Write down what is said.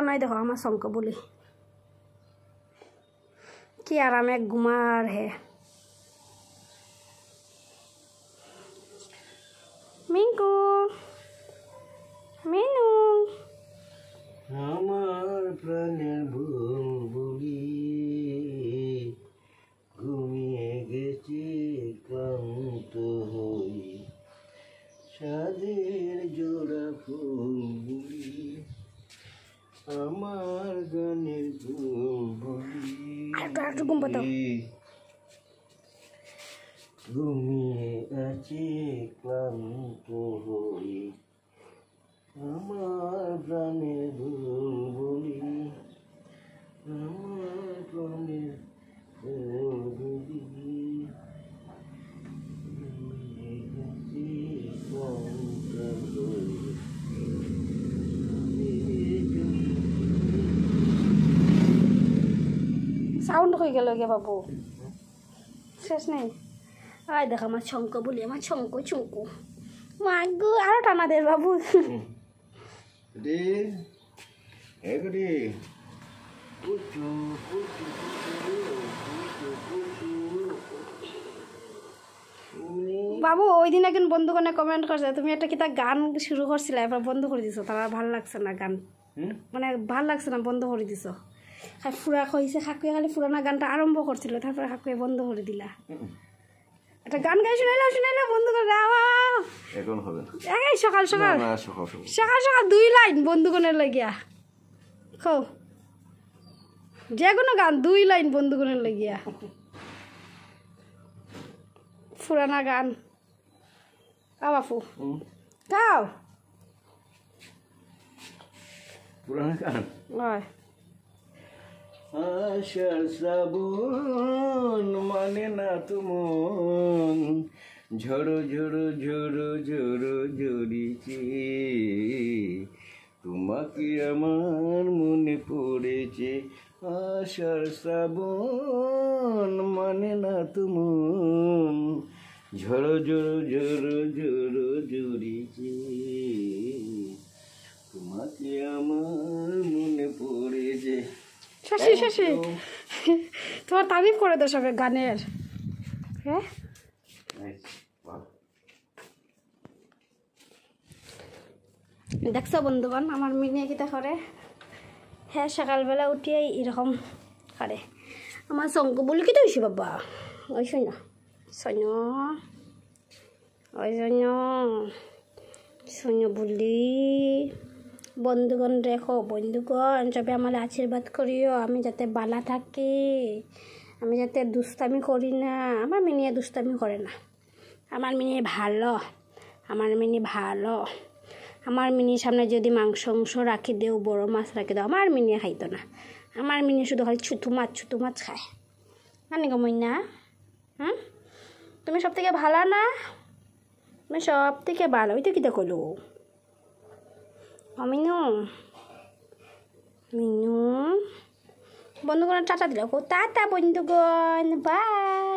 নাই দেখো আমার শঙ্খ বলি কি আরামে ঘুমার হে মিঙ্কু মিনু আমার প্রাণের বুলবুলি ঘুমিয়ে গেছে ক্লান্ত হই সাদের জোড়া ফুলবুলি আমার গানের বুলবুলি ঘুমিয়ে আছে ক্লান্ত হই আমার প্রাণের বুলবুলি আমার প্রাণের বুলবুলি সাউন্ড হয়ে গেল গে বাবু শেষ নেই আয় দেখ আমার শঙ্খ বলি আমার শঙ্খ চুঙ্কু মাগু আরো টানা দে বাবু বাবু ওই দিন একজন বন্ধুগণে কমেন্ট করছে তুমি একটা কিতা গান শুরু করছিলে এবার বন্ধ করে দিছো তারা ভাল লাগছে না গান মানে ভাল লাগছে না বন্ধ করে দিছো ফুরা কইছে খাকুয়ে খালি পুরানা গানটা আরম্ভ করছিল তারপরে খাকুয়ে বন্ধ করে দিলা একটা গান গাই শুনাইলা বন্ধ করে দাও এখন হবে না এই সকাল সকাল না সকাল সকাল 2 লাইন বন্ধুগণের লাগিয়া খাও যে কোনো গান 2 লাইন বন্ধুগণের লাগিয়া পুরানা গান বাপু গাও পুরানা গান হয় আশার শ্রাবণ মানে না তুমন ঝড়ো ঝড়ো ঝড়ো ঝড়ো ঝরিছে তোমাকে আমার মনে পড়েছে আশার শ্রাবণ মানে না তুমন ঝড়ো ঝড়ো ঝড়ো ঝড়ো ঝরিছে তোমাকে আমার মনে পড়েছে শেষে তোমার তারিফ করে দো সবে গানের হ্যাঁ দেখছো বন্ধুগণ আমার মিনিয়ে কিতা করে হ্যাঁ সকালবেলা উঠিয়ে এরকম করে আমার শঙ্খ বলি কি তো হয়েছি বাবা ওই শোনো শোনো ওই শোনো বলি বন্ধুগণ রেখো বন্ধুগণ সবে আমার আশীর্বাদ করিও আমি যাতে বালা থাকি আমি যাতে দুষ্টামি করি না আমার মিনিয়ে দুষ্টামি করে না আমার মিনিয়ে ভালো আমার মিনি ভালো আমার মিনির সামনে যদি মাংস রাখি দেও বড় মাছ রাখি দেও আমার মিনিয়ে খাইতো না আমার মিনিয়ে শুধু খালি ছুটু মাছ খায় জানি গো মইনা তুমি সব থেকে ভালো না তুমি সব থেকে ভালো ওই তো কী দেখলো মিনু বন্ধুগণ টাটা দিল টাটা বন্ধুগণ বাই